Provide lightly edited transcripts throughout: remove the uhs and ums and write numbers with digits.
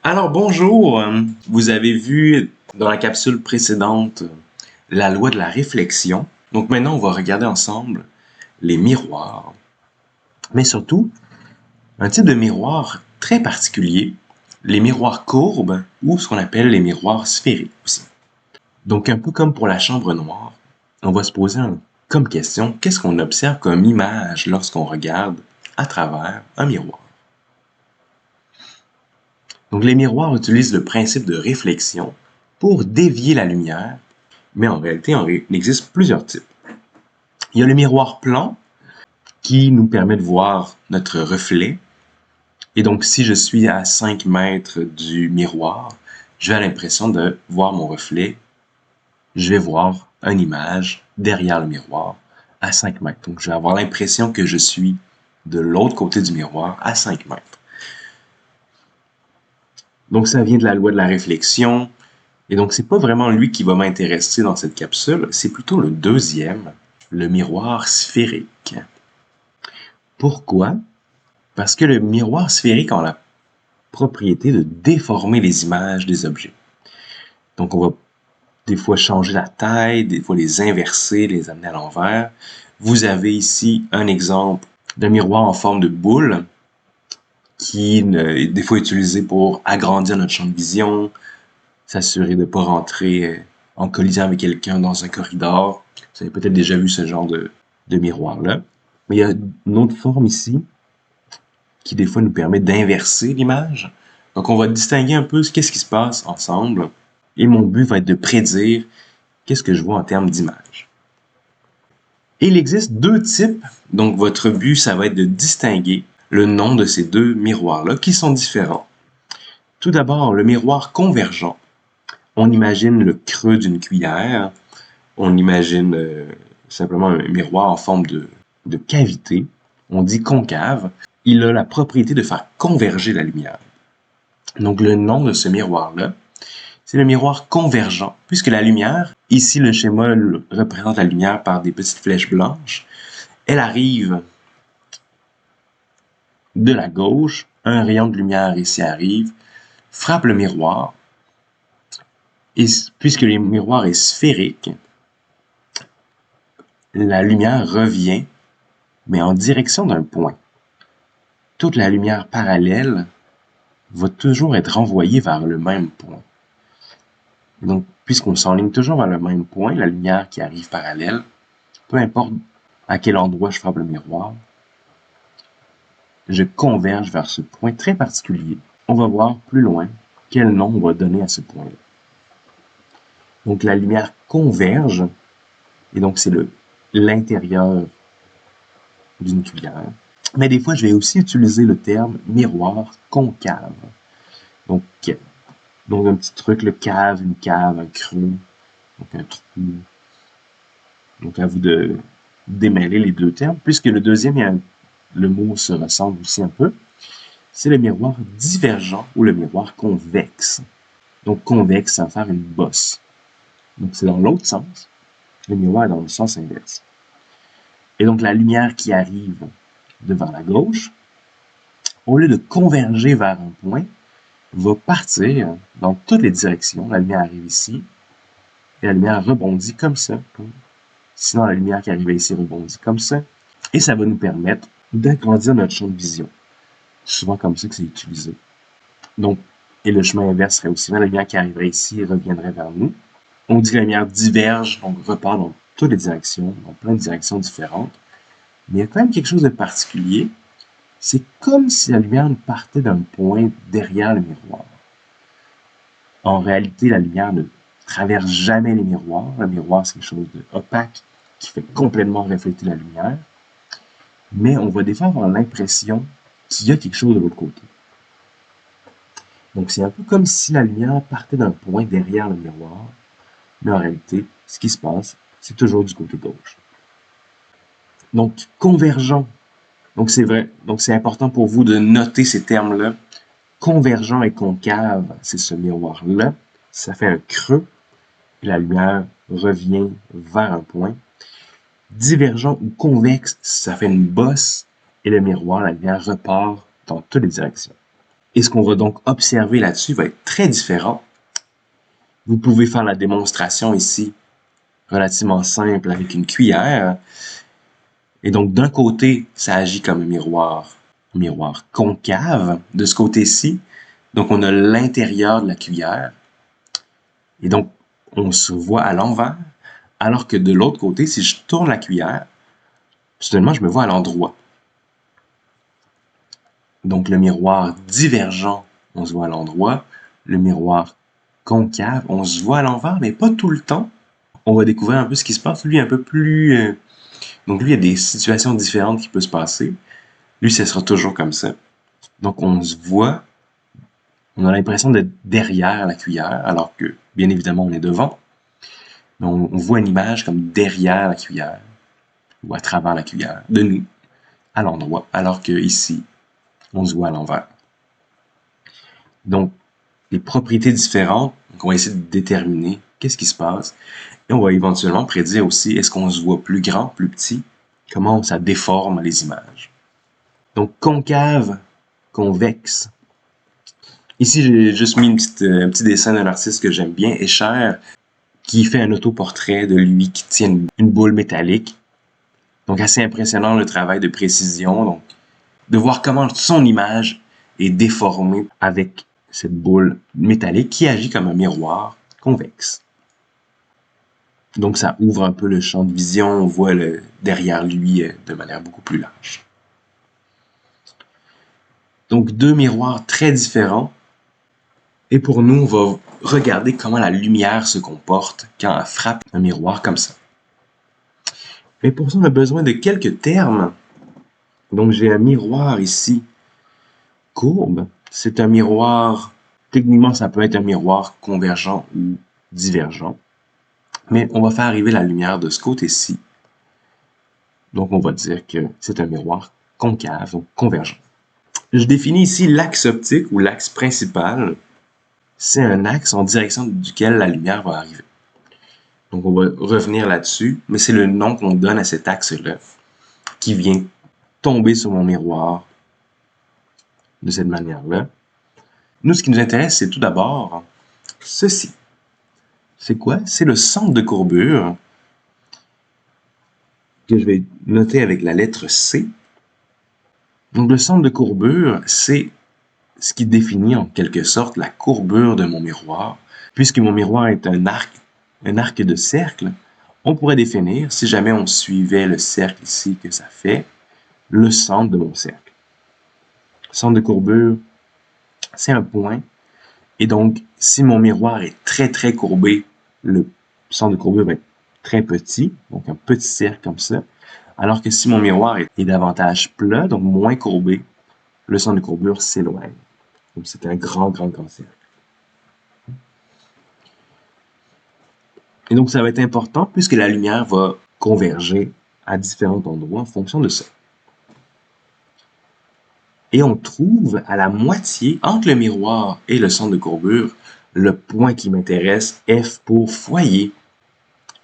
Alors bonjour, vous avez vu dans la capsule précédente la loi de la réflexion. Donc maintenant, on va regarder ensemble les miroirs. Mais surtout, un type de miroir très particulier, les miroirs courbes ou ce qu'on appelle les miroirs sphériques aussi. Donc un peu comme pour la chambre noire, on va se poser comme question, qu'est-ce qu'on observe comme image lorsqu'on regarde à travers un miroir? Donc les miroirs utilisent le principe de réflexion pour dévier la lumière, mais en réalité, il existe plusieurs types. Il y a le miroir plan qui nous permet de voir notre reflet. Et donc, si je suis à 5 mètres du miroir, j'ai l'impression de voir mon reflet. Je vais voir une image derrière le miroir à 5 mètres. Donc, je vais avoir l'impression que je suis de l'autre côté du miroir à 5 mètres. Donc, ça vient de la loi de la réflexion. Et donc, c'est pas vraiment lui qui va m'intéresser dans cette capsule, c'est plutôt le deuxième, le miroir sphérique. Pourquoi? Parce que le miroir sphérique a la propriété de déformer les images des objets. Donc, on va des fois changer la taille, des fois les inverser, les amener à l'envers. Vous avez ici un exemple d'un miroir en forme de boule qui est des fois utilisé pour agrandir notre champ de vision, s'assurer de ne pas rentrer en collision avec quelqu'un dans un corridor. Vous avez peut-être déjà vu ce genre de miroir-là. Mais il y a une autre forme ici qui des fois nous permet d'inverser l'image. Donc on va distinguer un peu qu'est-ce qui se passe ensemble. Et mon but va être de prédire qu'est-ce que je vois en termes d'image. Et il existe deux types. Donc votre but, ça va être de distinguer le nom de ces deux miroirs-là qui sont différents. Tout d'abord, le miroir convergent. On imagine le creux d'une cuillère. On imagine simplement un miroir en forme de cavité. On dit concave. Il a la propriété de faire converger la lumière. Donc le nom de ce miroir-là, c'est le miroir convergent, puisque la lumière, ici le schéma représente la lumière par des petites flèches blanches, elle arrive de la gauche, un rayon de lumière ici arrive, frappe le miroir, et puisque le miroir est sphérique, la lumière revient, mais en direction d'un point. Toute la lumière parallèle va toujours être renvoyée vers le même point. Et donc, puisqu'on s'enligne toujours vers le même point, la lumière qui arrive parallèle, peu importe à quel endroit je frappe le miroir, je converge vers ce point très particulier. On va voir plus loin quel nom on va donner à ce point-là. Donc la lumière converge, et donc c'est l'intérieur d'une cuillère. Mais des fois, je vais aussi utiliser le terme miroir concave. Donc, un petit truc, le cave, une cave, un creux, donc un trou. Donc à vous de démêler les deux termes, puisque le deuxième, le mot se ressemble aussi un peu. C'est le miroir divergent ou le miroir convexe. Donc convexe, ça va faire une bosse. Donc c'est dans l'autre sens. Le miroir est dans le sens inverse. Et donc la lumière qui arrive devant la gauche, au lieu de converger vers un point, va partir dans toutes les directions. La lumière arrive ici, et la lumière rebondit comme ça. Sinon, la lumière qui arrive ici rebondit comme ça. Et ça va nous permettre d'agrandir notre champ de vision. C'est souvent comme ça que c'est utilisé. Donc, et le chemin inverse serait aussi bien la lumière qui arriverait ici et reviendrait vers nous. On dit que la lumière diverge, donc repart dans toutes les directions, dans plein de directions différentes. Mais il y a quand même quelque chose de particulier. C'est comme si la lumière partait d'un point derrière le miroir. En réalité, la lumière ne traverse jamais les miroirs. Le miroir, c'est quelque chose d'opaque qui fait complètement refléter la lumière. Mais on va des fois avoir l'impression qu'il y a quelque chose de l'autre côté. Donc c'est un peu comme si la lumière partait d'un point derrière le miroir, mais en réalité, ce qui se passe, c'est toujours du côté gauche. Donc convergent, donc c'est vrai, donc c'est important pour vous de noter ces termes-là. Convergent et concave, c'est ce miroir-là, ça fait un creux, et la lumière revient vers un point. Divergent ou convexe, ça fait une bosse, et le miroir, la lumière repart dans toutes les directions. Et ce qu'on va donc observer là-dessus va être très différent. Vous pouvez faire la démonstration ici, relativement simple, avec une cuillère. Et donc, d'un côté, ça agit comme un miroir concave. De ce côté-ci, donc on a l'intérieur de la cuillère. Et donc, on se voit à l'envers. Alors que de l'autre côté, si je tourne la cuillère, soudainement, je me vois à l'endroit. Donc, le miroir divergent, on se voit à l'endroit. Le miroir concave, on se voit à l'envers, mais pas tout le temps. On va découvrir un peu ce qui se passe. Lui, un peu plus... Donc, lui, il y a des situations différentes qui peuvent se passer. Lui, ce sera toujours comme ça. Donc, on se voit, on a l'impression d'être derrière la cuillère, alors que, bien évidemment, on est devant. Mais on voit une image comme derrière la cuillère, ou à travers la cuillère, de nous, à l'endroit, alors que ici, on se voit à l'envers. Donc, des propriétés différentes, donc on va essayer de déterminer qu'est-ce qui se passe, et on va éventuellement prédire aussi, est-ce qu'on se voit plus grand, plus petit, comment ça déforme les images. Donc, concave, convexe. Ici, j'ai juste mis un petit dessin d'un artiste que j'aime bien, Escher, qui fait un autoportrait de lui qui tient une boule métallique. Donc, assez impressionnant le travail de précision. Donc, de voir comment son image est déformée avec cette boule métallique qui agit comme un miroir convexe. Donc, ça ouvre un peu le champ de vision. On voit derrière lui de manière beaucoup plus large. Donc, deux miroirs très différents. Et pour nous, on va regarder comment la lumière se comporte quand elle frappe un miroir comme ça. Mais pour ça, on a besoin de quelques termes. Donc, j'ai un miroir ici, courbe. C'est un miroir, techniquement, ça peut être un miroir convergent ou divergent. Mais on va faire arriver la lumière de ce côté-ci. Donc, on va dire que c'est un miroir concave, donc convergent. Je définis ici l'axe optique ou l'axe principal. C'est un axe en direction duquel la lumière va arriver. Donc, on va revenir là-dessus, mais c'est le nom qu'on donne à cet axe-là qui vient tomber sur mon miroir de cette manière-là. Nous, ce qui nous intéresse, c'est tout d'abord ceci. C'est quoi? C'est le centre de courbure que je vais noter avec la lettre C. Donc, le centre de courbure, c'est ce qui définit en quelque sorte la courbure de mon miroir. Puisque mon miroir est un arc de cercle, on pourrait définir, si jamais on suivait le cercle ici que ça fait, le centre de mon cercle. Centre de courbure, c'est un point. Et donc, si mon miroir est très, très courbé, le centre de courbure va être très petit, donc un petit cercle comme ça. Alors que si mon miroir est davantage plat, donc moins courbé, le centre de courbure s'éloigne. Donc, c'est un grand, grand, grand cercle. Et donc, ça va être important puisque la lumière va converger à différents endroits en fonction de ça. Et on trouve à la moitié, entre le miroir et le centre de courbure, le point qui m'intéresse, F pour foyer.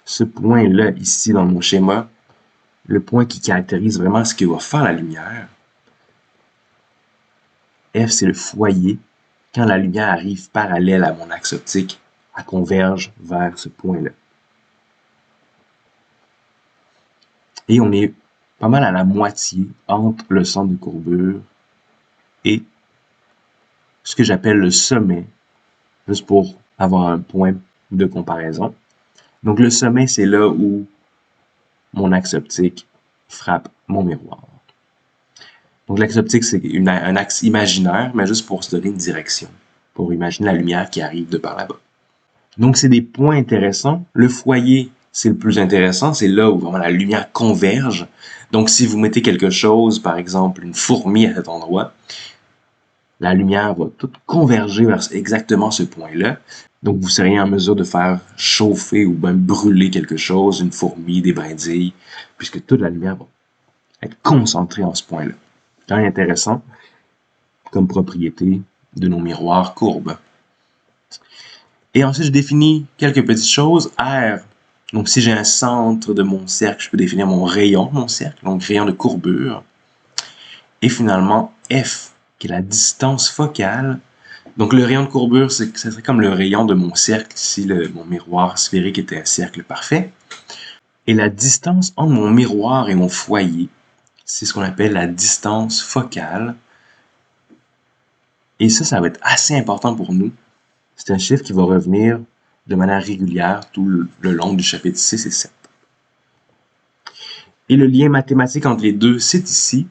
Ce point-là, ici dans mon schéma, le point qui caractérise vraiment ce que va faire la lumière. F, c'est le foyer. Quand la lumière arrive parallèle à mon axe optique, elle converge vers ce point-là. Et on est pas mal à la moitié entre le centre de courbure et ce que j'appelle le sommet, juste pour avoir un point de comparaison. Donc le sommet, c'est là où mon axe optique frappe mon miroir. Donc l'axe optique, c'est un axe imaginaire, mais juste pour se donner une direction, pour imaginer la lumière qui arrive de par là-bas. Donc c'est des points intéressants. Le foyer, c'est le plus intéressant, c'est là où vraiment la lumière converge. Donc si vous mettez quelque chose, par exemple une fourmi à cet endroit, la lumière va toute converger vers exactement ce point-là. Donc, vous seriez en mesure de faire chauffer ou même brûler quelque chose, une fourmi, des brindilles, puisque toute la lumière va être concentrée en ce point-là. C'est quand même intéressant comme propriété de nos miroirs courbes. Et ensuite, je définis quelques petites choses. R, donc si j'ai un centre de mon cercle, je peux définir mon rayon de mon cercle, donc rayon de courbure. Et finalement, F, qui est la distance focale. Donc, le rayon de courbure, ce serait comme le rayon de mon cercle, si mon miroir sphérique était un cercle parfait. Et la distance entre mon miroir et mon foyer, c'est ce qu'on appelle la distance focale. Et ça va être assez important pour nous. C'est un chiffre qui va revenir de manière régulière tout le long du chapitre 6 et 7. Et le lien mathématique entre les deux, c'est ici.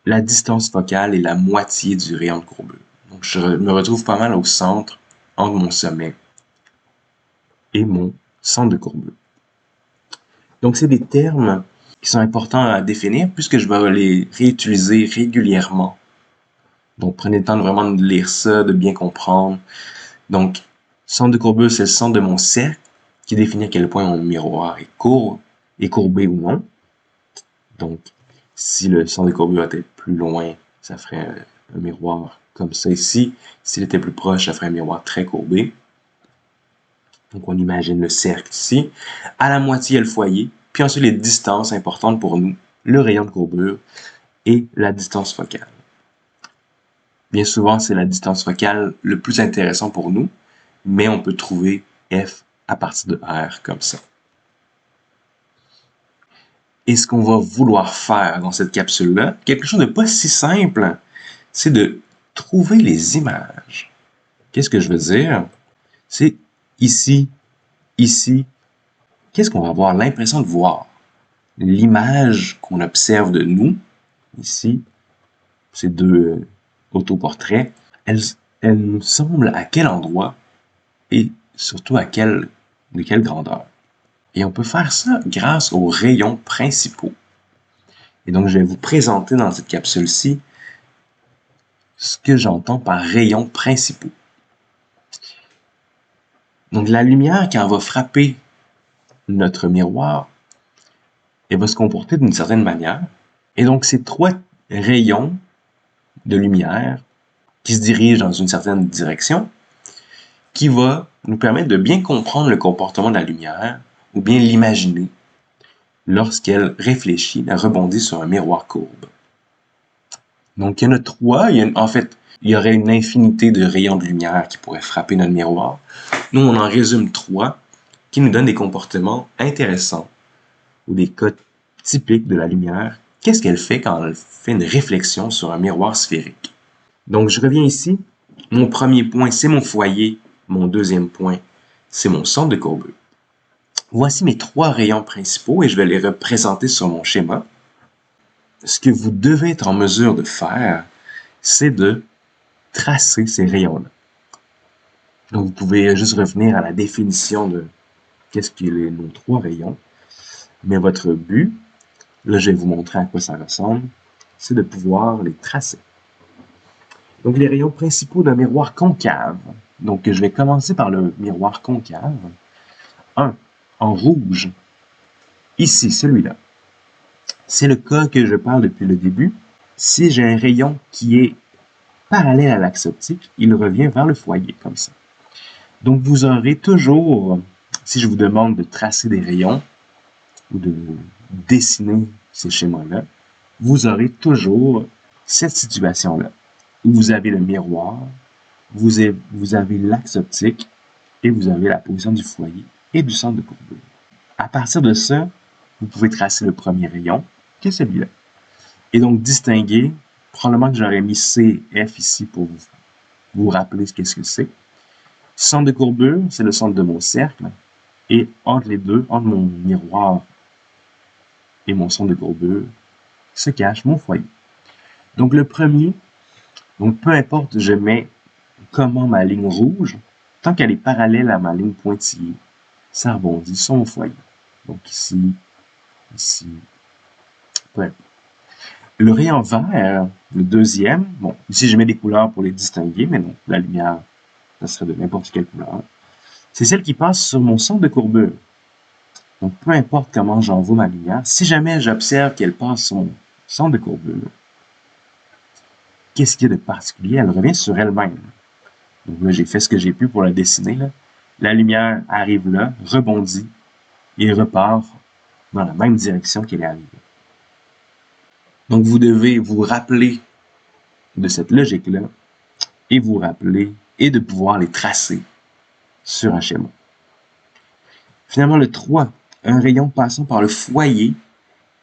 La distance focale est la moitié du rayon de courbure. Donc, je me retrouve pas mal au centre entre mon sommet et mon centre de courbure. Donc, c'est des termes qui sont importants à définir puisque je vais les réutiliser régulièrement. Donc, prenez le temps vraiment de lire ça, de bien comprendre. Donc, centre de courbure, c'est le centre de mon cercle qui définit à quel point mon miroir est courbé ou non. Donc, si le centre de courbure était plus loin, ça ferait un miroir comme ça ici. S'il était plus proche, ça ferait un miroir très courbé. Donc, on imagine le cercle ici. À la moitié, il y a le foyer. Puis ensuite, les distances importantes pour nous, le rayon de courbure et la distance focale. Bien souvent, c'est la distance focale le plus intéressant pour nous, mais on peut trouver F à partir de R comme ça. Et ce qu'on va vouloir faire dans cette capsule-là, quelque chose de pas si simple, c'est de trouver les images. Qu'est-ce que je veux dire? C'est ici, ici. Qu'est-ce qu'on va avoir l'impression de voir? L'image qu'on observe de nous, ici, ces deux autoportraits, elles nous semblent à quel endroit et surtout de quelle grandeur. Et on peut faire ça grâce aux rayons principaux. Et donc, je vais vous présenter dans cette capsule-ci ce que j'entends par rayons principaux. Donc, la lumière, quand elle va frapper notre miroir, elle va se comporter d'une certaine manière. Et donc, ces trois rayons de lumière qui se dirigent dans une certaine direction, qui va nous permettre de bien comprendre le comportement de la lumière ou bien l'imaginer lorsqu'elle réfléchit, elle rebondit sur un miroir courbe. Donc, il y en a trois. En fait, il y aurait une infinité de rayons de lumière qui pourraient frapper notre miroir. Nous, on en résume trois qui nous donnent des comportements intéressants ou des cas typiques de la lumière. Qu'est-ce qu'elle fait quand elle fait une réflexion sur un miroir sphérique? Donc, je reviens ici. Mon premier point, c'est mon foyer. Mon deuxième point, c'est mon centre de courbure. Voici mes trois rayons principaux et je vais les représenter sur mon schéma. Ce que vous devez être en mesure de faire, c'est de tracer ces rayons-là. Donc, vous pouvez juste revenir à la définition de qu'est-ce que nos trois rayons. Mais votre but, là, je vais vous montrer à quoi ça ressemble, c'est de pouvoir les tracer. Donc, les rayons principaux d'un miroir concave. Donc, je vais commencer par le miroir concave. 1. En rouge. Ici, celui-là. C'est le cas que je parle depuis le début. Si j'ai un rayon qui est parallèle à l'axe optique, il revient vers le foyer, comme ça. Donc, vous aurez toujours, si je vous demande de tracer des rayons ou de dessiner ces schémas-là, vous aurez toujours cette situation-là, où vous avez le miroir, vous avez l'axe optique et vous avez la position du foyer et du centre de courbure. À partir de ça, vous pouvez tracer le premier rayon, qui est celui-là. Et donc, distinguer, probablement que j'aurais mis CF ici pour vous rappeler qu'est-ce que c'est. Centre de courbure, c'est le centre de mon cercle. Et entre les deux, entre mon miroir et mon centre de courbure, se cache mon foyer. Donc, le premier, donc peu importe, je mets comment ma ligne rouge, tant qu'elle est parallèle à ma ligne pointillée, ça rebondit sur mon foyer. Donc, ici, ici, peu importe. Le rayon vert, le deuxième, bon, ici je mets des couleurs pour les distinguer, mais non, la lumière, ça serait de n'importe quelle couleur. C'est celle qui passe sur mon centre de courbure. Donc, peu importe comment j'envoie ma lumière, si jamais j'observe qu'elle passe sur mon centre de courbure, qu'est-ce qu'il y a de particulier? Elle revient sur elle-même. Donc là, j'ai fait ce que j'ai pu pour la dessiner. Là. La lumière arrive là, rebondit et repart dans la même direction qu'elle est arrivée. Donc, vous devez vous rappeler de cette logique-là et vous rappeler et de pouvoir les tracer sur un schéma. Finalement, le 3, un rayon passant par le foyer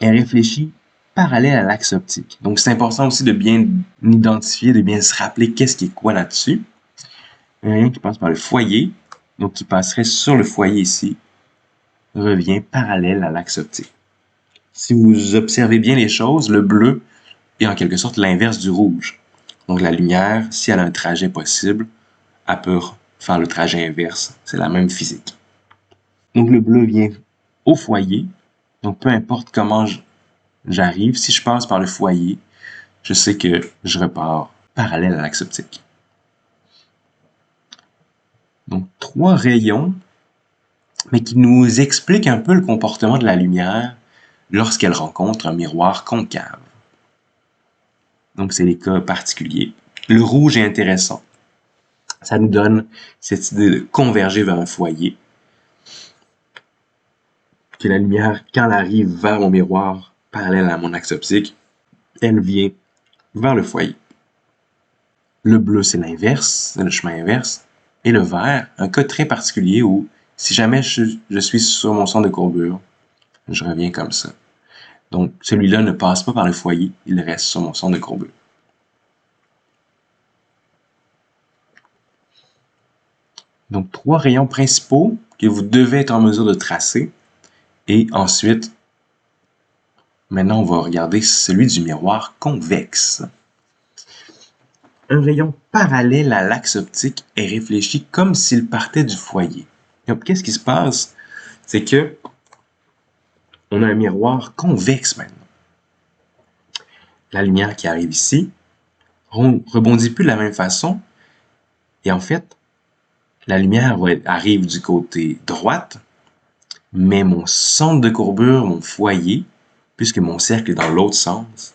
est réfléchi parallèle à l'axe optique. Donc, c'est important aussi de bien identifier, de bien se rappeler qu'est-ce qui est quoi là-dessus. Un rayon qui passe par le foyer, donc qui passerait sur le foyer ici, revient parallèle à l'axe optique. Si vous observez bien les choses, le bleu est en quelque sorte l'inverse du rouge. Donc, la lumière, si elle a un trajet possible, elle peut faire le trajet inverse. C'est la même physique. Donc, le bleu vient au foyer. Donc, peu importe comment j'arrive, si je passe par le foyer, je sais que je repars parallèle à l'axe optique. Donc, 3 rayons, mais qui nous expliquent un peu le comportement de la lumière lorsqu'elle rencontre un miroir concave. Donc, c'est les cas particuliers. Le rouge est intéressant. Ça nous donne cette idée de converger vers un foyer. Que la lumière, quand elle arrive vers mon miroir parallèle à mon axe optique, elle vient vers le foyer. Le bleu, c'est l'inverse, c'est le chemin inverse. Et le vert, un cas très particulier où, si jamais je suis sur mon centre de courbure, je reviens comme ça. Donc, celui-là ne passe pas par le foyer, il reste sur mon centre de courbure. Donc, 3 rayons principaux que vous devez être en mesure de tracer. Et ensuite, maintenant, on va regarder celui du miroir convexe. Un rayon parallèle à l'axe optique est réfléchi comme s'il partait du foyer. Donc, qu'est-ce qui se passe? C'est que on a un miroir convexe maintenant. La lumière qui arrive ici rebondit plus de la même façon. Et en fait, la lumière arrive du côté droite, mais mon centre de courbure, mon foyer, puisque mon cercle est dans l'autre sens,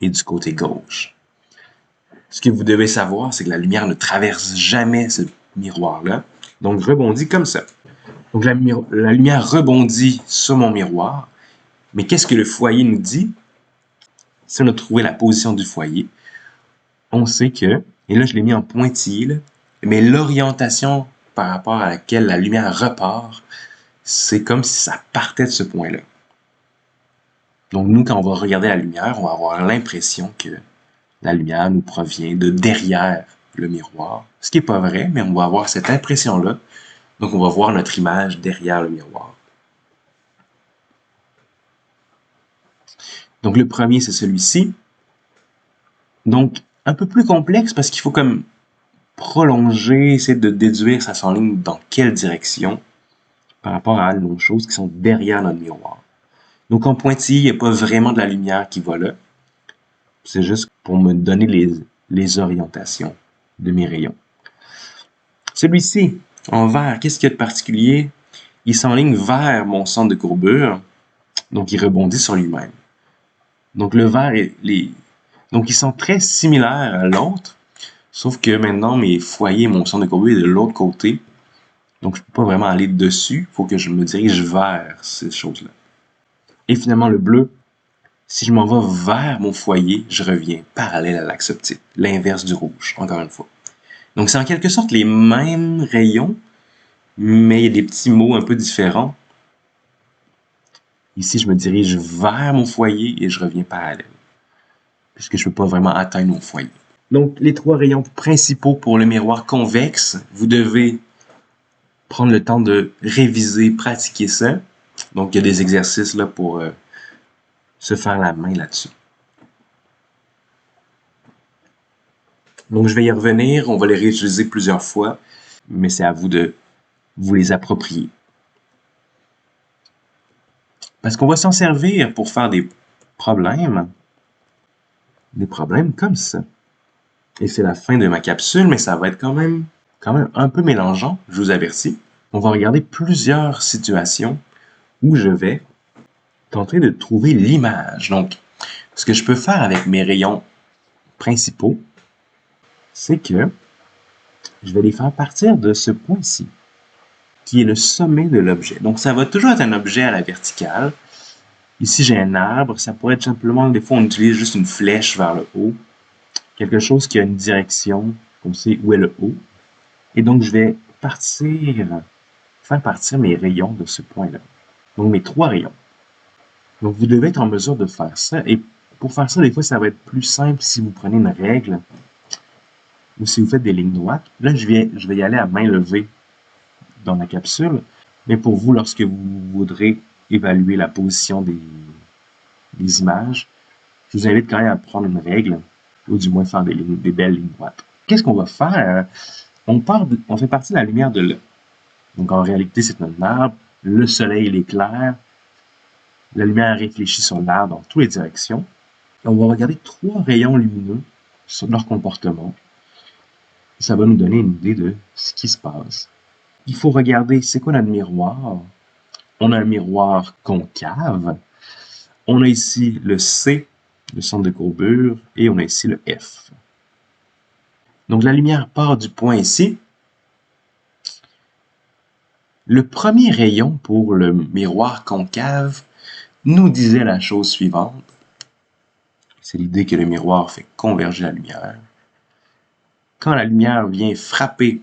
est du côté gauche. Ce que vous devez savoir, c'est que la lumière ne traverse jamais ce miroir-là, donc rebondit comme ça. Donc la lumière rebondit sur mon miroir, mais qu'est-ce que le foyer nous dit? Si on a trouvé la position du foyer, on sait que, et là je l'ai mis en pointillé, mais l'orientation par rapport à laquelle la lumière repart, c'est comme si ça partait de ce point-là. Donc nous, quand on va regarder la lumière, on va avoir l'impression que la lumière nous provient de derrière le miroir, ce qui n'est pas vrai, mais on va avoir cette impression-là. Donc on va voir notre image derrière le miroir. Donc le premier, c'est celui-ci. Donc un peu plus complexe parce qu'il faut comme prolonger, essayer de déduire ça s'enligne dans quelle direction par rapport à nos choses qui sont derrière notre miroir. Donc en pointillé, il n'y a pas vraiment de la lumière qui va là. C'est juste pour me donner les orientations de mes rayons. Celui-ci, en vert, qu'est-ce qu'il y a de particulier? Il s'enligne vers mon centre de courbure, donc il rebondit sur lui-même. Donc le vert, donc ils sont très similaires à l'autre, sauf que maintenant mes foyers, mon centre de courbure est de l'autre côté, donc je ne peux pas vraiment aller dessus, il faut que je me dirige vers ces choses-là. Et finalement le bleu, si je m'en vais vers mon foyer, je reviens parallèle à l'axe optique, l'inverse du rouge, encore une fois. Donc c'est en quelque sorte les mêmes rayons, mais il y a des petits mots un peu différents. Ici, je me dirige vers mon foyer et je reviens parallèle, puisque je ne peux pas vraiment atteindre mon foyer. Donc, les 3 rayons principaux pour le miroir convexe, vous devez prendre le temps de réviser, pratiquer ça. Donc, il y a des exercices là pour se faire la main là-dessus. Donc, je vais y revenir. On va les réutiliser plusieurs fois, mais c'est à vous de vous les approprier. Parce qu'on va s'en servir pour faire des problèmes comme ça. Et c'est la fin de ma capsule, mais ça va être quand même un peu mélangeant, je vous avertis. On va regarder plusieurs situations où je vais tenter de trouver l'image. Donc, ce que je peux faire avec mes rayons principaux, c'est que je vais les faire partir de ce point-ci, qui est le sommet de l'objet. Donc, ça va toujours être un objet à la verticale. Ici, j'ai un arbre. Ça pourrait être simplement, des fois, on utilise juste une flèche vers le haut. quelque chose qui a une direction, on sait où est le haut. Et donc, je vais faire partir mes rayons de ce point-là. Donc, mes 3 rayons. Donc, vous devez être en mesure de faire ça. Et pour faire ça, des fois, ça va être plus simple si vous prenez une règle ou si vous faites des lignes droites. Là, je vais y aller à main levée dans la capsule. Mais pour vous, lorsque vous voudrez évaluer la position des images, je vous invite quand même à prendre une règle ou du moins faire des belles lignes droites. Qu'est-ce qu'on va faire? On fait partie de la lumière de là. Donc, en réalité, c'est notre arbre. Le soleil, il est clair. La lumière réfléchit sur l'arbre dans toutes les directions. Et on va regarder 3 rayons lumineux sur leur comportement. Ça va nous donner une idée de ce qui se passe. Il faut regarder, c'est quoi notre miroir? On a un miroir concave. On a ici le C, le centre de courbure, et on a ici le F. Donc, la lumière part du point ici. Le premier rayon pour le miroir concave nous disait la chose suivante. C'est l'idée que le miroir fait converger la lumière. Quand la lumière vient frapper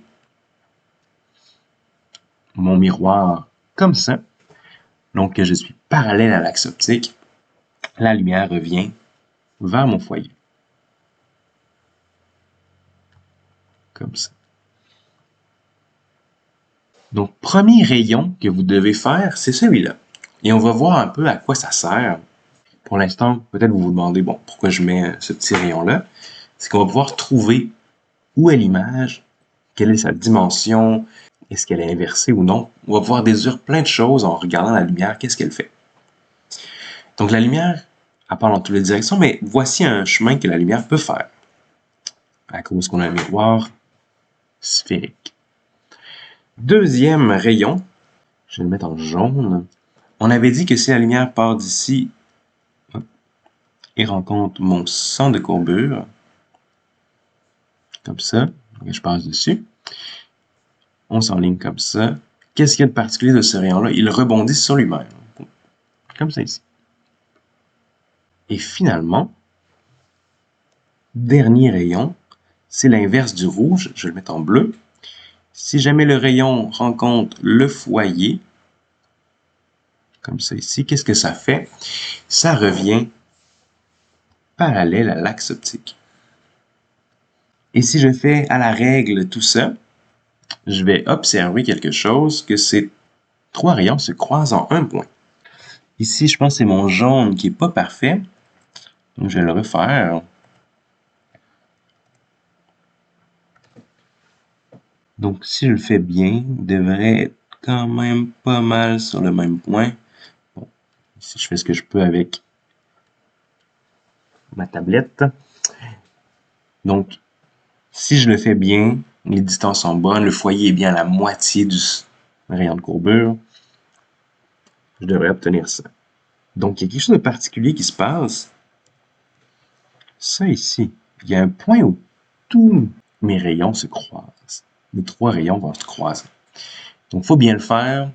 mon miroir comme ça, donc que je suis parallèle à l'axe optique, la lumière revient vers mon foyer. Comme ça. Donc, premier rayon que vous devez faire, c'est celui-là. Et on va voir un peu à quoi ça sert. Pour l'instant, peut-être vous vous demandez, bon, pourquoi je mets ce petit rayon-là? C'est qu'on va pouvoir trouver où est l'image, quelle est sa dimension, est-ce qu'elle est inversée ou non. On va pouvoir déduire plein de choses en regardant la lumière, qu'est-ce qu'elle fait. Donc, la lumière, elle part dans toutes les directions, mais voici un chemin que la lumière peut faire. À cause qu'on a un miroir sphérique. Deuxième rayon, je vais le mettre en jaune. On avait dit que si la lumière part d'ici et rencontre mon centre de courbure, comme ça, je passe dessus, on s'enligne comme ça. Qu'est-ce qu'il y a de particulier de ce rayon-là? Il rebondit sur lui-même, comme ça ici. Et finalement, dernier rayon, c'est l'inverse du rouge, je vais le mettre en bleu. Si jamais le rayon rencontre le foyer, comme ça ici, qu'est-ce que ça fait? Ça revient parallèle à l'axe optique. Et si je fais à la règle tout ça, je vais observer quelque chose, que ces 3 rayons se croisent en un point. Ici, je pense que c'est mon jaune qui n'est pas parfait. Donc, je vais le refaire. Donc, si je le fais bien, il devrait être quand même pas mal sur le même point. Bon, ici, je fais ce que je peux avec ma tablette. Donc, si je le fais bien, les distances sont bonnes, le foyer est bien à la moitié du rayon de courbure, je devrais obtenir ça. Donc, il y a quelque chose de particulier qui se passe. Ça ici, il y a un point où tous mes rayons se croisent. Mes 3 rayons vont se croiser. Donc, il faut bien le faire,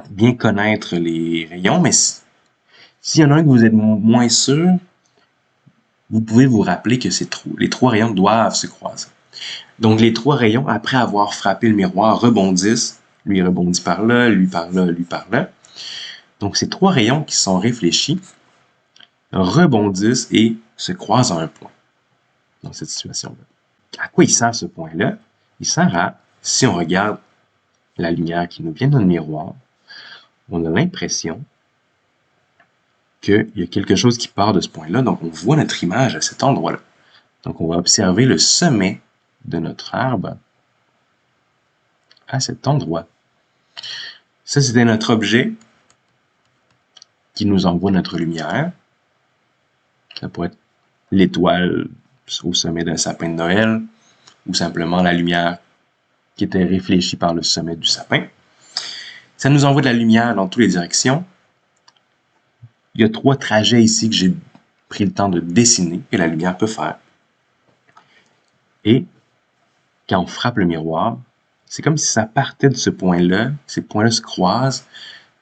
bien connaître les rayons, mais s'il y en a un que vous êtes moins sûr, vous pouvez vous rappeler que les 3 rayons doivent se croiser. Donc, les 3 rayons, après avoir frappé le miroir, rebondissent. Lui rebondit par là, lui par là, lui par là. Donc, ces 3 rayons qui sont réfléchis rebondissent et se croisent à un point dans cette situation-là. À quoi il sert ce point-là? Il sert à, si on regarde la lumière qui nous vient dans le miroir, on a l'impression qu'il y a quelque chose qui part de ce point-là, donc on voit notre image à cet endroit-là. Donc, on va observer le sommet de notre arbre à cet endroit. Ça, c'était notre objet qui nous envoie notre lumière. Ça pourrait être l'étoile au sommet d'un sapin de Noël ou simplement la lumière qui était réfléchie par le sommet du sapin. Ça nous envoie de la lumière dans toutes les directions. Il y a 3 trajets ici que j'ai pris le temps de dessiner que la lumière peut faire. Et quand on frappe le miroir, c'est comme si ça partait de ce point-là, ces points-là se croisent,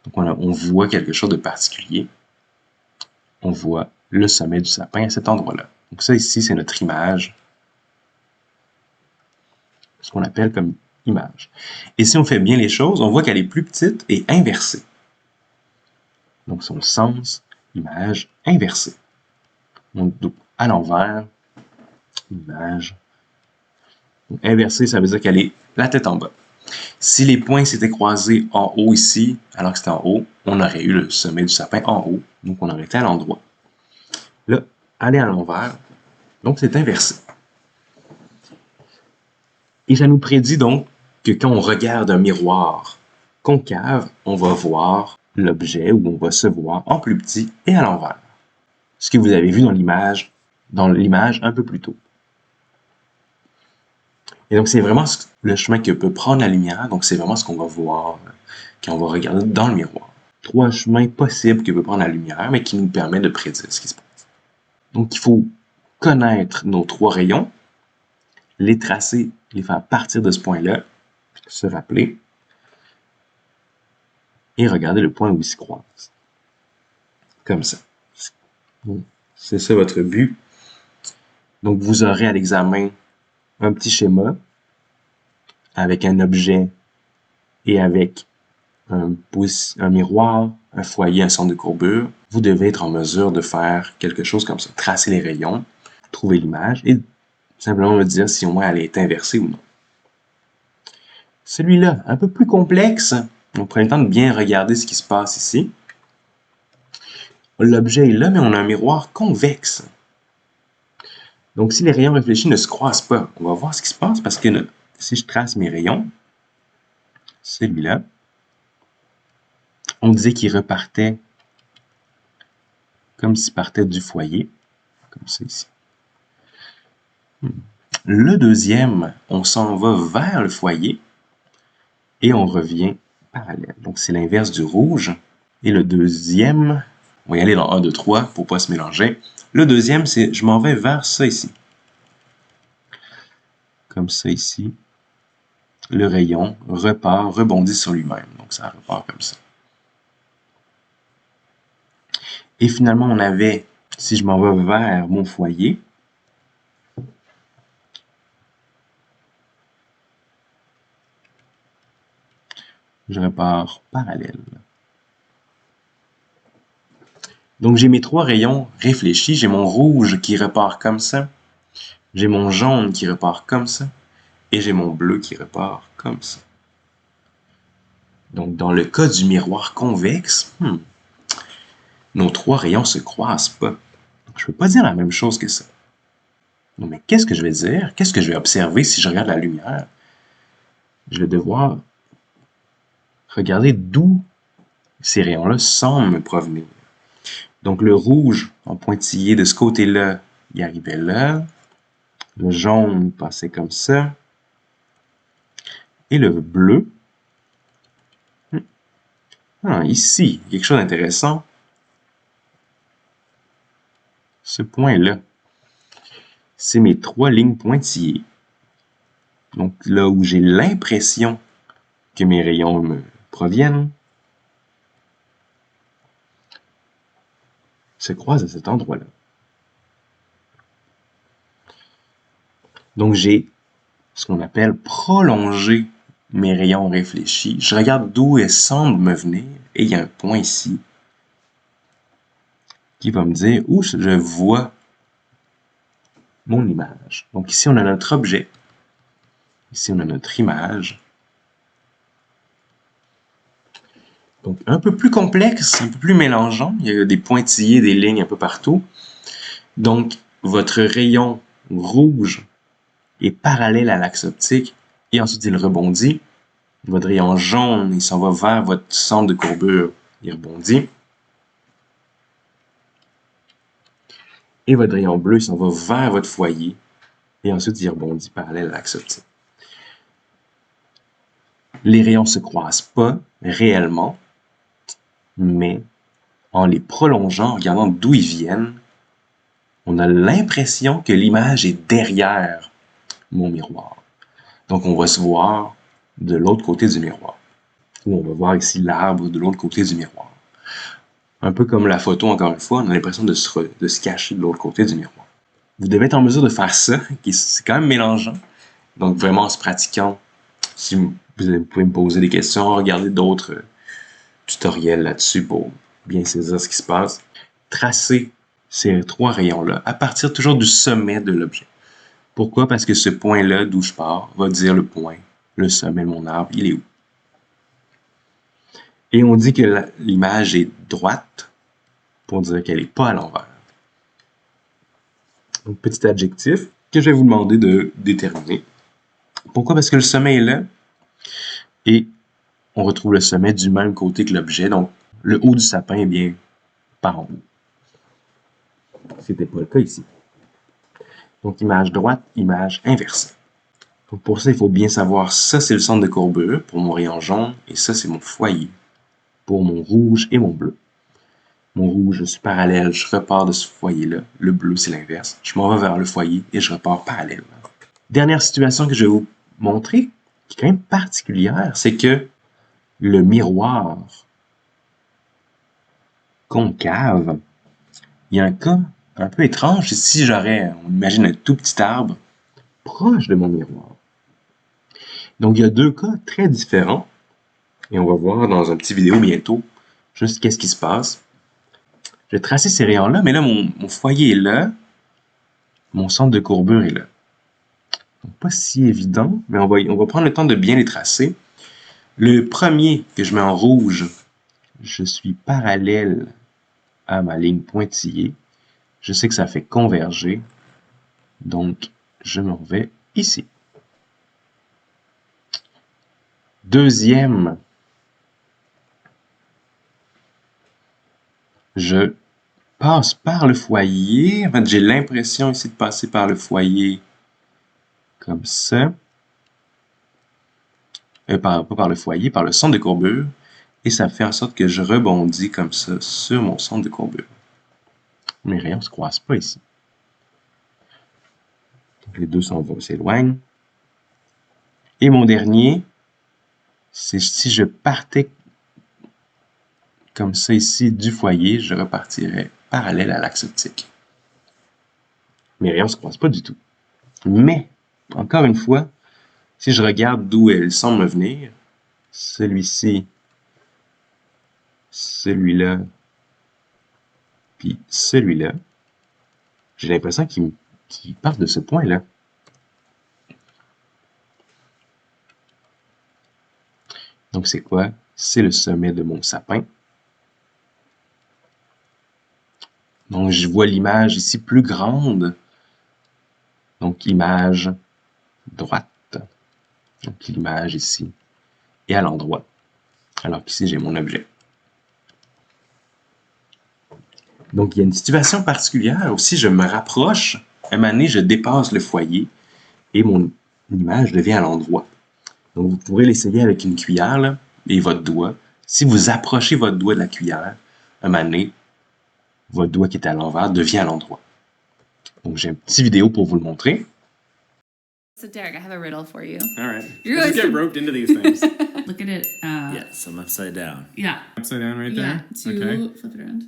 donc on voit quelque chose de particulier. On voit le sommet du sapin à cet endroit-là. Donc ça ici, c'est notre image, ce qu'on appelle comme image. Et si on fait bien les choses, on voit qu'elle est plus petite et inversée. Donc son sens, image inversée. Donc à l'envers, image inversée, ça veut dire qu'elle est la tête en bas. Si les points s'étaient croisés en haut ici, alors que c'était en haut, on aurait eu le sommet du sapin en haut, donc on aurait été à l'endroit. Là, aller à l'envers, donc c'est inversé. Et ça nous prédit donc que quand on regarde un miroir concave, on va voir l'objet ou on va se voir en plus petit et à l'envers. Ce que vous avez vu dans l'image un peu plus tôt. Et donc, c'est vraiment le chemin que peut prendre la lumière. Donc, c'est vraiment ce qu'on va voir quand on va regarder dans le miroir. 3 chemins possibles que peut prendre la lumière, mais qui nous permettent de prédire ce qui se passe. Donc, il faut connaître nos 3 rayons, les tracer, les faire partir de ce point-là, se rappeler, et regarder le point où ils se croisent. Comme ça. C'est ça votre but. Donc, vous aurez à l'examen un petit schéma avec un objet et avec un miroir, un foyer, un centre de courbure. Vous devez être en mesure de faire quelque chose comme ça. Tracer les rayons, trouver l'image et simplement me dire si au moins elle est inversée ou non. Celui-là, un peu plus complexe. On prend le temps de bien regarder ce qui se passe ici. L'objet est là, mais on a un miroir convexe. Donc, si les rayons réfléchis ne se croisent pas, on va voir ce qui se passe parce que si je trace mes rayons, celui-là, on disait qu'il repartait comme s'il partait du foyer, comme ça ici. Le deuxième, on s'en va vers le foyer et on revient parallèle. Donc, c'est l'inverse du rouge. Et le deuxième, on va y aller dans 1, 2, 3 pour ne pas se mélanger. Le deuxième, c'est je m'en vais vers ça ici. Comme ça ici. Le rayon repart, rebondit sur lui-même. Donc, ça repart comme ça. Et finalement, on avait, si je m'en vais vers mon foyer, je repars parallèle. Donc, j'ai mes 3 rayons réfléchis. J'ai mon rouge qui repart comme ça. J'ai mon jaune qui repart comme ça. Et j'ai mon bleu qui repart comme ça. Donc, dans le cas du miroir convexe, nos 3 rayons ne se croisent pas. Je ne peux pas dire la même chose que ça. Non, mais qu'est-ce que je vais dire? Qu'est-ce que je vais observer si je regarde la lumière? Je vais devoir regarder d'où ces rayons-là semblent me provenir. Donc, le rouge en pointillé de ce côté-là, il arrivait là. Le jaune passait comme ça. Et le bleu, ici, quelque chose d'intéressant. Ce point-là, c'est mes 3 lignes pointillées. Donc, là où j'ai l'impression que mes rayons me proviennent, se croisent à cet endroit-là. Donc, j'ai ce qu'on appelle prolonger mes rayons réfléchis. Je regarde d'où ils semblent me venir et il y a un point ici qui va me dire où je vois mon image. Donc ici, on a notre objet. Ici, on a notre image. Donc un peu plus complexe, un peu plus mélangeant. Il y a des pointillés, des lignes un peu partout. Donc, votre rayon rouge est parallèle à l'axe optique et ensuite il rebondit. Votre rayon jaune, il s'en va vers votre centre de courbure, il rebondit. Et votre rayon bleu, il s'en va vers votre foyer et ensuite il rebondit parallèle à l'axe optique. Les rayons ne se croisent pas réellement, mais en les prolongeant, en regardant d'où ils viennent, on a l'impression que l'image est derrière mon miroir. Donc, on va se voir de l'autre côté du miroir. Ou on va voir ici l'arbre de l'autre côté du miroir. Un peu comme la photo, encore une fois, on a l'impression de se cacher de l'autre côté du miroir. Vous devez être en mesure de faire ça, c'est quand même mélangeant. Donc, vraiment, en se pratiquant, si vous pouvez me poser des questions, regarder d'autres tutoriels là-dessus pour bien saisir ce qui se passe. Tracez ces 3 rayons-là à partir toujours du sommet de l'objet. Pourquoi? Parce que ce point-là, d'où je pars, va dire le point, le sommet de mon arbre, il est où? Et on dit que l'image est droite pour dire qu'elle n'est pas à l'envers. Donc, petit adjectif que je vais vous demander de déterminer. Pourquoi? Parce que le sommet est là et on retrouve le sommet du même côté que l'objet. Donc, le haut du sapin est bien par en haut. C'était pas le cas ici. Donc, image droite, image inversée. Donc, pour ça, il faut bien savoir, ça, c'est le centre de courbure pour mon rayon jaune et ça, c'est mon foyer pour mon rouge et mon bleu. Mon rouge, je suis parallèle, je repars de ce foyer-là. Le bleu, c'est l'inverse. Je m'en vais vers le foyer et je repars parallèle. Dernière situation que je vais vous montrer, qui est quand même particulière, c'est que le miroir concave, il y a un cas un peu étrange. Si on imagine un tout petit arbre proche de mon miroir. Donc, il y a 2 cas très différents. Et on va voir dans un petit vidéo bientôt juste qu'est-ce qui se passe. Je vais tracer ces rayons-là, mais là, mon foyer est là. Mon centre de courbure est là. Donc, pas si évident, mais on va prendre le temps de bien les tracer. Le premier que je mets en rouge, je suis parallèle à ma ligne pointillée. Je sais que ça fait converger. Donc, je m'en vais ici. Deuxième, je passe par le foyer. En fait, j'ai l'impression ici de passer par le foyer comme ça. Pas par le foyer, par le centre de courbure. Et ça fait en sorte que je rebondis comme ça sur mon centre de courbure. Mes rayons ne se croisent pas ici. Donc, les deux s'éloignent. Et mon dernier, c'est si je partais comme ça ici du foyer, je repartirais parallèle à l'axe optique. Mes rayons ne se croisent pas du tout. Mais, encore une fois, si je regarde d'où elles semblent venir, celui-ci, celui-là, puis celui-là, j'ai l'impression qu'ils partent de ce point-là. Donc, c'est quoi? C'est le sommet de mon sapin. Donc, je vois l'image ici plus grande. Donc, image droite. Donc, l'image ici est à l'endroit. Alors qu'ici, j'ai mon objet. Donc, il y a une situation particulière aussi. Je me rapproche. À un moment donné, je dépasse le foyer et mon image devient à l'endroit. Donc, vous pourrez l'essayer avec une cuillère là, et votre doigt. Si vous approchez votre doigt de la cuillère, à un moment donné, votre doigt qui est à l'envers devient à l'endroit. Donc, j'ai une petite vidéo pour vous le montrer. So, Derek, I have a riddle for you. All right. You're Just like- get roped into these things. Look at it. Yes, I'm upside down. Yeah. Upside down right Yeah. there. Okay. Flip it around.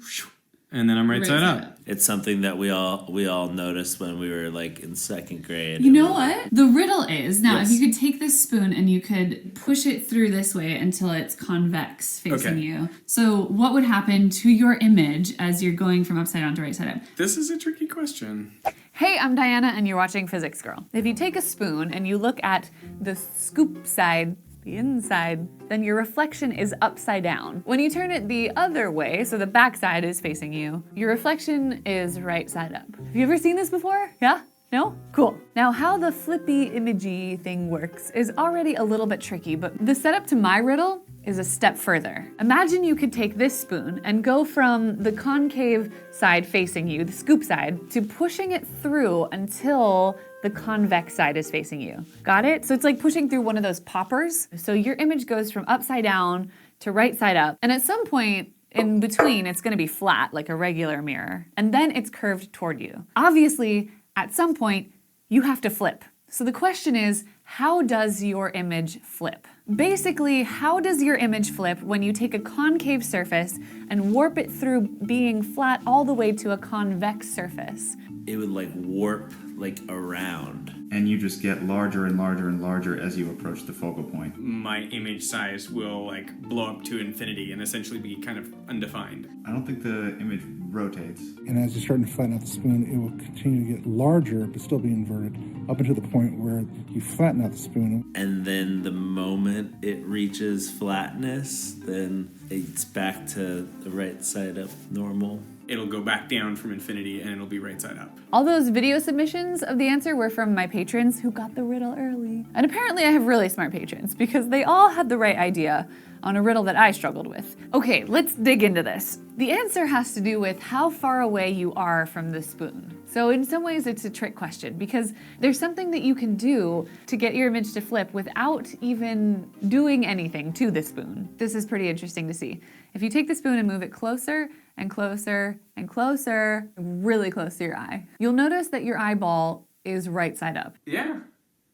And then I'm right side up. It's something that we all noticed when we were like in 2nd grade. You know what? The riddle is now Yes. if you could take this spoon and you could push it through this way until it's convex facing Okay. you. So, what would happen to your image as you're going from upside down to right side up? This is a tricky question. Hey, I'm Diana, and you're watching Physics Girl. If you take a spoon and you look at the scoop side, the inside, then your reflection is upside down. When you turn it the other way, so the back side is facing you, your reflection is right side up. Have you ever seen this before? Yeah? No? Cool. Now, how the flippy imagey thing works is already a little bit tricky, but the setup to my riddle is a step further. Imagine you could take this spoon and go from the concave side facing you, the scoop side, to pushing it through until the convex side is facing you. Got it? So it's like pushing through one of those poppers. So your image goes from upside down to right side up. And at some point, in between, it's gonna be flat like a regular mirror. And then it's curved toward you. Obviously, at some point, you have to flip. So the question is, how does your image flip? Basically, how does your image flip when you take a concave surface and warp it through being flat all the way to a convex surface? it would like warp like around. And you just get larger and larger and larger as you approach the focal point. My image size will like blow up to infinity and essentially be kind of undefined. I don't think the image rotates. And as you're starting to flatten out the spoon, it will continue to get larger, but still be inverted, up until the point where you flatten out the spoon. And then the moment it reaches flatness, then it's back to the right side up normal. It'll go back down from infinity and it'll be right side up. All those video submissions of the answer were from my patrons who got the riddle early. And apparently I have really smart patrons because they all had the right idea on a riddle that I struggled with. Okay, let's dig into this. The answer has to do with how far away you are from the spoon. So in some ways it's a trick question because there's something that you can do to get your image to flip without even doing anything to the spoon. This is pretty interesting to see. If you take the spoon and move it closer and closer and closer, really close to your eye, you'll notice that your eyeball is right side up. Yeah,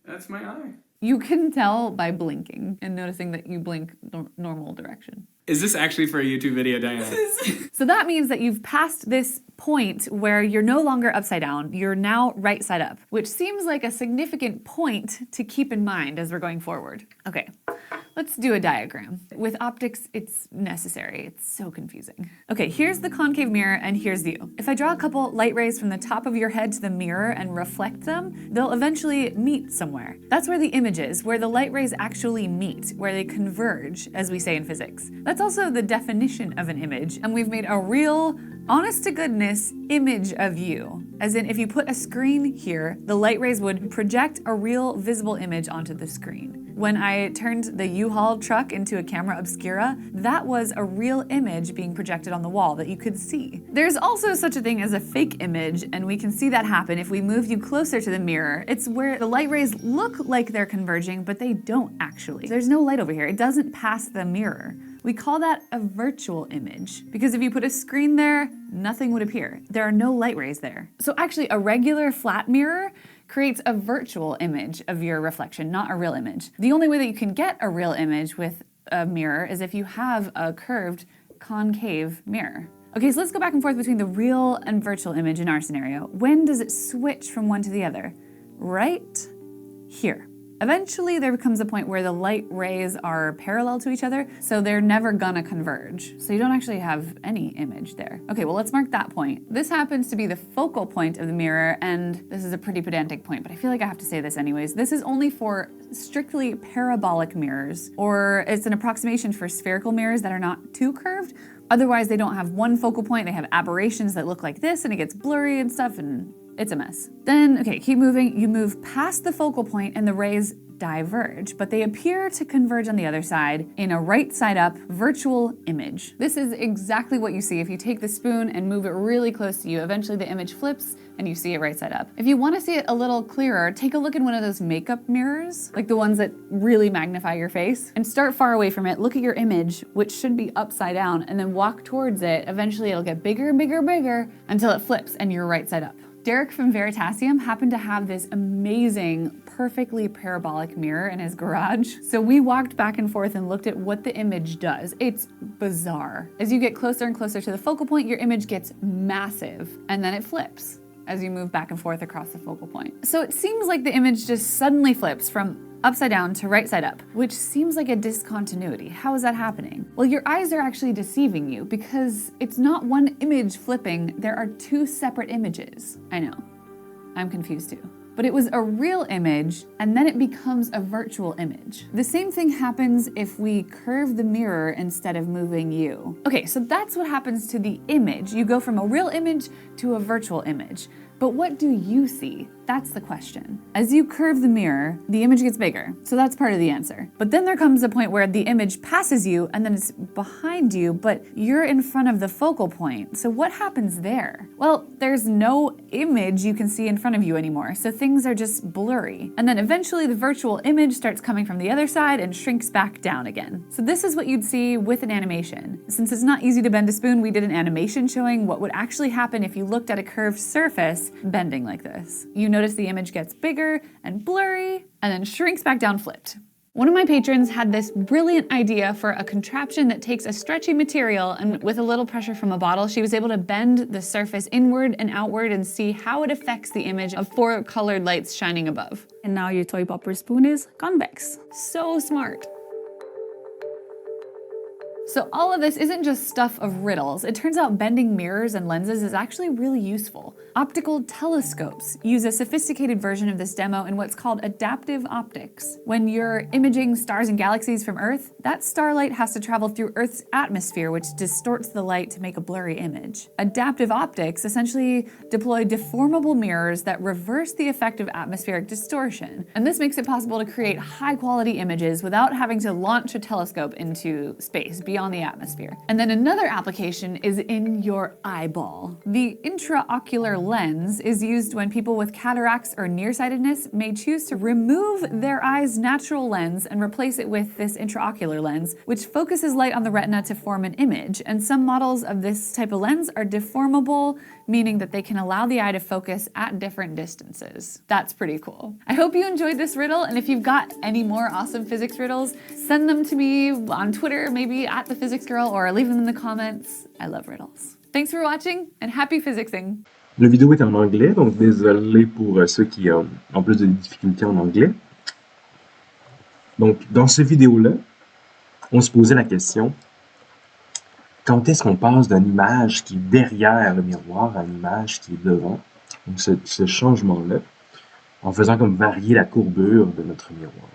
that's my eye. You can tell by blinking and noticing that you blink normal direction. Is this actually for a YouTube video, Diana? So that means that you've passed this point where you're no longer upside down, you're now right side up, which seems like a significant point to keep in mind as we're going forward. Okay, let's do a diagram. With optics, it's necessary. It's so confusing. Okay, here's the concave mirror and here's you. If I draw a couple light rays from the top of your head to the mirror and reflect them, they'll eventually meet somewhere. That's where the image is, where the light rays actually meet, where they converge, as we say in physics. That's also the definition of an image, and we've made a real, honest-to-goodness image of you. As in, if you put a screen here, the light rays would project a real visible image onto the screen. When I turned the U-Haul truck into a camera obscura, that was a real image being projected on the wall that you could see. There's also such a thing as a fake image, and we can see that happen if we move you closer to the mirror. It's where the light rays look like they're converging, but they don't actually. There's no light over here. It doesn't pass the mirror. We call that a virtual image because if you put a screen there, nothing would appear. There are no light rays there. So actually, a regular flat mirror creates a virtual image of your reflection, not a real image. The only way that you can get a real image with a mirror is if you have a curved concave mirror. Okay, so let's go back and forth between the real and virtual image in our scenario. When does it switch from one to the other? Right here. Eventually, there becomes a point where the light rays are parallel to each other, so they're never gonna converge. So you don't actually have any image there. Okay, well, let's mark that point. This happens to be the focal point of the mirror, and this is a pretty pedantic point, but I feel like I have to say this anyways. This is only for strictly parabolic mirrors, or it's an approximation for spherical mirrors that are not too curved. Otherwise, they don't have one focal point, they have aberrations that look like this, and it gets blurry and stuff, and it's a mess. Then, okay, keep moving. You move past the focal point and the rays diverge, but they appear to converge on the other side in a right side up virtual image. This is exactly what you see if you take the spoon and move it really close to you. Eventually the image flips and you see it right side up. If you want to see it a little clearer, take a look in one of those makeup mirrors, like the ones that really magnify your face, and start far away from it. Look at your image, which should be upside down, and then walk towards it. Eventually it'll get bigger and bigger and bigger until it flips and you're right side up. Derek from Veritasium happened to have this amazing, perfectly parabolic mirror in his garage. So we walked back and forth and looked at what the image does. It's bizarre. As you get closer and closer to the focal point, your image gets massive, and then it flips as you move back and forth across the focal point. So it seems like the image just suddenly flips from upside down to right side up, which seems like a discontinuity. How is that happening? Well, your eyes are actually deceiving you because it's not one image flipping, there are two separate images. I know, I'm confused too. But it was a real image and then it becomes a virtual image. The same thing happens if we curve the mirror instead of moving you. Okay, so that's what happens to the image. You go from a real image to a virtual image. But what do you see? That's the question. As you curve the mirror, the image gets bigger. So that's part of the answer. But then there comes a point where the image passes you and then it's behind you, but you're in front of the focal point. So what happens there? Well, there's no image you can see in front of you anymore. So things are just blurry. And then eventually the virtual image starts coming from the other side and shrinks back down again. So this is what you'd see with an animation. Since it's not easy to bend a spoon, we did an animation showing what would actually happen if you looked at a curved surface bending like this. You notice the image gets bigger and blurry and then shrinks back down flipped. One of my patrons had this brilliant idea for a contraption that takes a stretchy material and with a little pressure from a bottle, she was able to bend the surface inward and outward and see how it affects the image of 4 colored lights shining above. And now your toy popper spoon is convex. So smart. So all of this isn't just stuff of riddles. It turns out bending mirrors and lenses is actually really useful. Optical telescopes use a sophisticated version of this demo in what's called adaptive optics. When you're imaging stars and galaxies from Earth, that starlight has to travel through Earth's atmosphere, which distorts the light to make a blurry image. Adaptive optics essentially deploy deformable mirrors that reverse the effect of atmospheric distortion. And this makes it possible to create high-quality images without having to launch a telescope into space, beyond the atmosphere. And then another application is in your eyeball. The intraocular lens is used when people with cataracts or nearsightedness may choose to remove their eye's natural lens and replace it with this intraocular lens, which focuses light on the retina to form an image. And some models of this type of lens are deformable, meaning that they can allow the eye to focus at different distances. That's pretty cool. I hope you enjoyed this riddle, and if you've got any more awesome physics riddles, send them to me on Twitter, maybe at The Physics Girl, or leave them in the comments. I love riddles. Thanks for watching, and happy physicsing! La vidéo est en anglais, donc désolé pour ceux qui ont plus de difficultés en anglais. Donc, dans cette vidéo-là, on se posait la question, quand est-ce qu'on passe d'une image qui est derrière le miroir à une image qui est devant? Donc, ce changement-là, en faisant comme varier la courbure de notre miroir.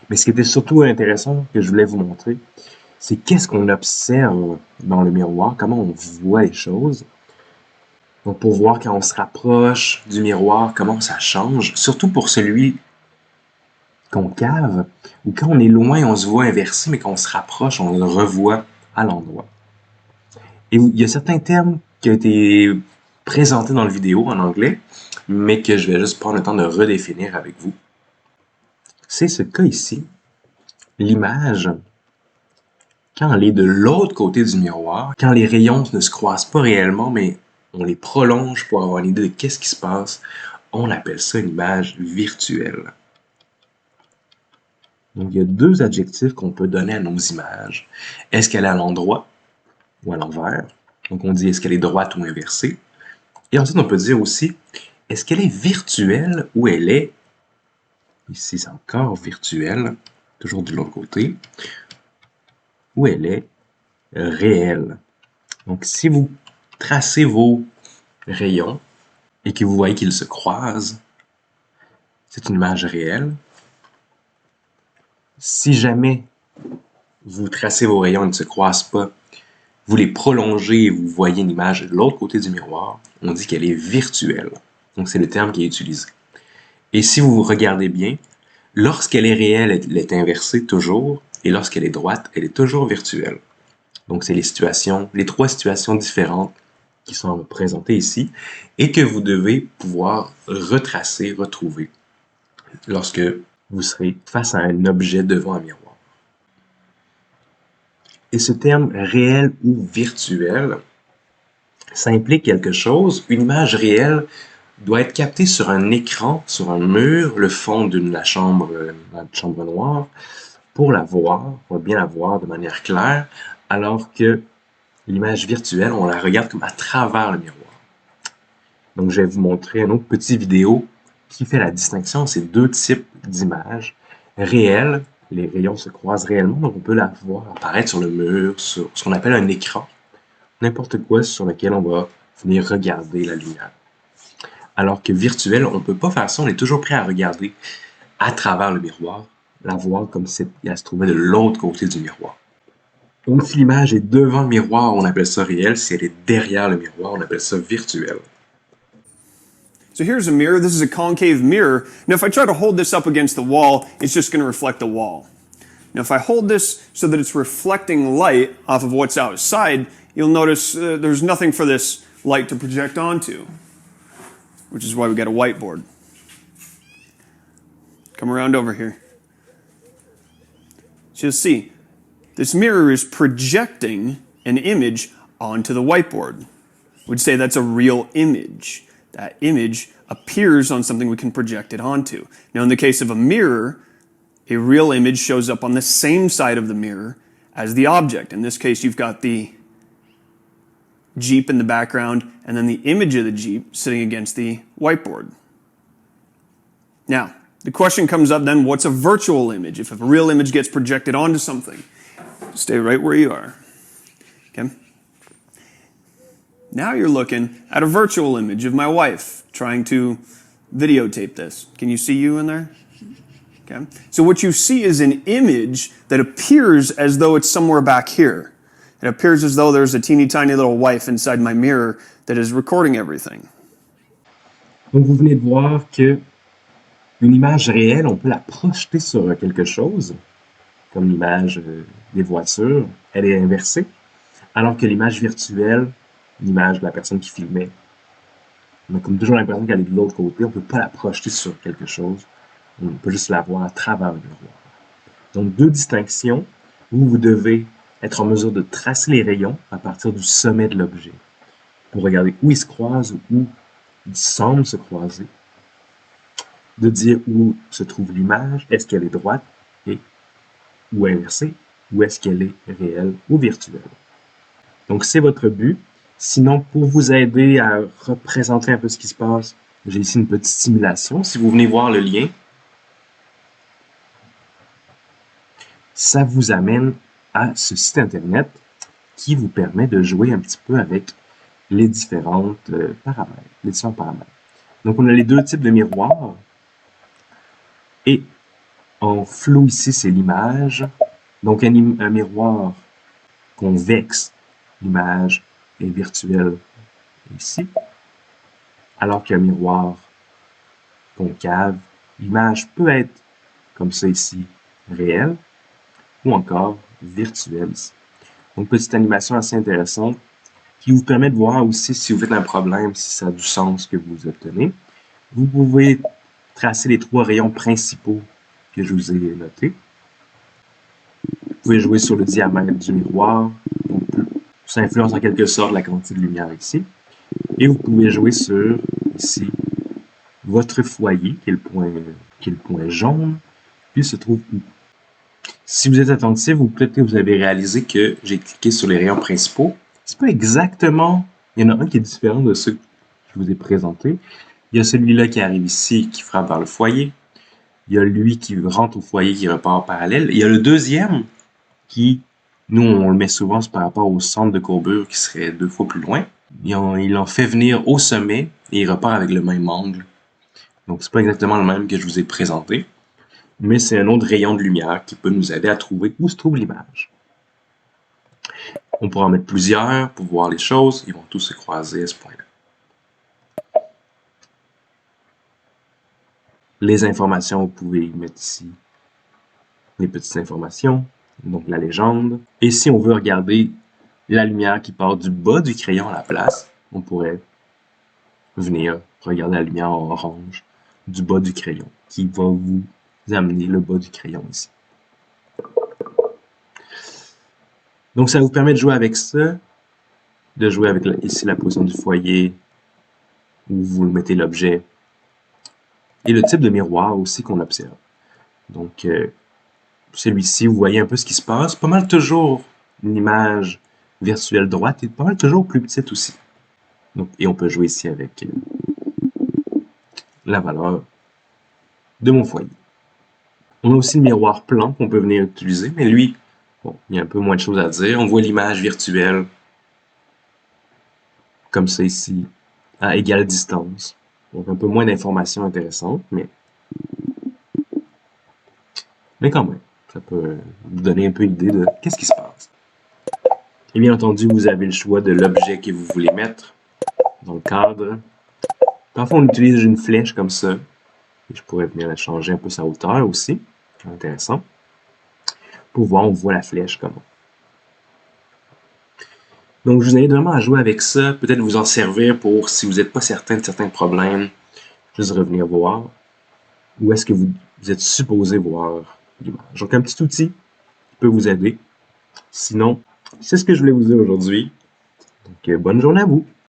Mais ce qui était surtout intéressant que je voulais vous montrer, c'est qu'est-ce qu'on observe dans le miroir, comment on voit les choses. Donc, pour voir quand on se rapproche du miroir, comment ça change, surtout pour celui concave, ou quand on est loin, on se voit inversé, mais quand on se rapproche, on le revoit à l'endroit. Et il y a certains termes qui ont été présentés dans la vidéo en anglais, mais que je vais juste prendre le temps de redéfinir avec vous. C'est ce cas ici, l'image, quand elle est de l'autre côté du miroir, quand les rayons ne se croisent pas réellement, mais on les prolonge pour avoir une idée de qu'est-ce qui se passe, on appelle ça une image virtuelle. Donc, il y a 2 adjectifs qu'on peut donner à nos images. Est-ce qu'elle est à l'endroit ou à l'envers? Donc, on dit est-ce qu'elle est droite ou inversée? Et ensuite, on peut dire aussi, est-ce qu'elle est virtuelle ou elle est, ici c'est encore virtuelle, toujours de l'autre côté, ou elle est réelle. Donc, si vous tracez vos rayons et que vous voyez qu'ils se croisent, c'est une image réelle. Si jamais vous tracez vos rayons et ne se croisent pas, vous les prolongez et vous voyez une image de l'autre côté du miroir, on dit qu'elle est virtuelle. Donc, c'est le terme qui est utilisé. Et si vous regardez bien, lorsqu'elle est réelle, elle est inversée toujours, et lorsqu'elle est droite, elle est toujours virtuelle. Donc, c'est les 3 situations différentes qui sont représentées ici, et que vous devez pouvoir retracer, retrouver, lorsque vous serez face à un objet devant un miroir. Et ce terme réel ou virtuel, ça implique quelque chose. Une image réelle doit être captée sur un écran, sur un mur, le fond de la chambre noire, pour bien la voir de manière claire, alors que l'image virtuelle, on la regarde comme à travers le miroir. Donc, je vais vous montrer une autre petite vidéo qui fait la distinction entre ces 2 types d'images. Réelles, les rayons se croisent réellement, donc on peut la voir apparaître sur le mur, sur ce qu'on appelle un écran, n'importe quoi sur lequel on va venir regarder la lumière. Alors que virtuel, on ne peut pas faire ça, on est toujours prêt à regarder à travers le miroir, la voir comme si elle se trouvait de l'autre côté du miroir. Donc si l'image est devant le miroir, on appelle ça réel, si elle est derrière le miroir, on appelle ça virtuel. So here's a mirror. This is a concave mirror. Now if I try to hold this up against the wall, it's just going to reflect the wall. Now if I hold this so that it's reflecting light off of what's outside, you'll notice there's nothing for this light to project onto, which is why we got a whiteboard. Come around over here. So you'll see, this mirror is projecting an image onto the whiteboard. We'd say that's a real image. That image appears on something we can project it onto. Now, in the case of a mirror, a real image shows up on the same side of the mirror as the object. In this case, you've got the Jeep in the background and then the image of the Jeep sitting against the whiteboard. Now, the question comes up then, what's a virtual image? If a real image gets projected onto something, stay right where you are. Okay? Now you're looking at a virtual image of my wife trying to videotape this. Can you see you in there? Okay. So what you see is an image that appears as though it's somewhere back here. It appears as though there's a teeny tiny little wife inside my mirror that is recording everything. Donc vous venez de voir que une image réelle, on peut la projeter sur quelque chose, comme l'image des voitures, elle est inversée, alors que l'image virtuelle, l'image de la personne qui filmait, on a comme toujours l'impression qu'elle est de l'autre côté, on ne peut pas la projeter sur quelque chose, on peut juste la voir à travers le miroir. Donc deux distinctions où vous devez être en mesure de tracer les rayons à partir du sommet de l'objet, pour regarder où ils se croisent ou où ils semblent se croiser, de dire où se trouve l'image, est-ce qu'elle est droite et ou inversée, ou est-ce qu'elle est réelle ou virtuelle. Donc c'est votre but. Sinon, pour vous aider à représenter un peu ce qui se passe, j'ai ici une petite simulation. Si vous venez voir le lien, ça vous amène à ce site internet qui vous permet de jouer un petit peu avec les différents paramètres. Donc on a les deux types de miroirs et en flou ici c'est l'image. Donc un miroir convexe, l'image est virtuelle ici, alors qu'un miroir concave, l'image peut être comme ça ici, réelle, ou encore virtuelle ici. Donc petite animation assez intéressante qui vous permet de voir aussi si vous faites un problème, si ça a du sens que vous obtenez. Vous pouvez tracer les trois rayons principaux que je vous ai notés. Vous pouvez jouer sur le diamètre du miroir. Donc, ça influence en quelque sorte la quantité de lumière ici. Et vous pouvez jouer sur, ici, votre foyer, qui est le point jaune, puis se trouve où. Si vous êtes attentif, peut-être que vous avez réalisé que j'ai cliqué sur les rayons principaux. C'est pas exactement... Il y en a un qui est différent de ceux que je vous ai présentés. Il y a celui-là qui arrive ici, qui frappe vers le foyer. Il y a lui qui rentre au foyer, qui repart en parallèle. Il y a le deuxième qui, nous, on le met souvent par rapport au centre de courbure qui serait 2 fois plus loin. Il en fait venir au sommet et il repart avec le même angle. Donc, c'est pas exactement le même que je vous ai présenté, mais c'est un autre rayon de lumière qui peut nous aider à trouver où se trouve l'image. On pourra en mettre plusieurs pour voir les choses. Ils vont tous se croiser à ce point-là. Les informations, vous pouvez mettre ici les petites informations, donc la légende. Et si on veut regarder la lumière qui part du bas du crayon à la place, on pourrait venir regarder la lumière en orange du bas du crayon, qui va vous amener le bas du crayon ici. Donc ça vous permet de jouer avec ça, de jouer avec ici la position du foyer, où vous mettez l'objet, et le type de miroir aussi qu'on observe. Donc celui-ci, vous voyez un peu ce qui se passe, pas mal toujours une image virtuelle droite et pas mal toujours plus petite aussi. Donc, et on peut jouer ici avec la valeur de mon foyer. On a aussi le miroir plan qu'on peut venir utiliser, mais lui, bon, il y a un peu moins de choses à dire. On voit l'image virtuelle comme ça ici, à égale distance. Donc un peu moins d'informations intéressantes, mais quand même, ça peut vous donner un peu l'idée de qu'est-ce qui se passe. Et bien entendu, vous avez le choix de l'objet que vous voulez mettre dans le cadre. Parfois, on utilise une flèche comme ça. Et je pourrais venir la changer un peu sa hauteur aussi. Intéressant. Pour voir, on voit la flèche comment. Donc, je vous invite vraiment à jouer avec ça. Peut-être vous en servir pour, si vous n'êtes pas certain de certains problèmes, juste revenir voir. Où est-ce que vous êtes supposé voir l'image. Donc, un petit outil qui peut vous aider. Sinon, c'est ce que je voulais vous dire aujourd'hui. Donc, bonne journée à vous.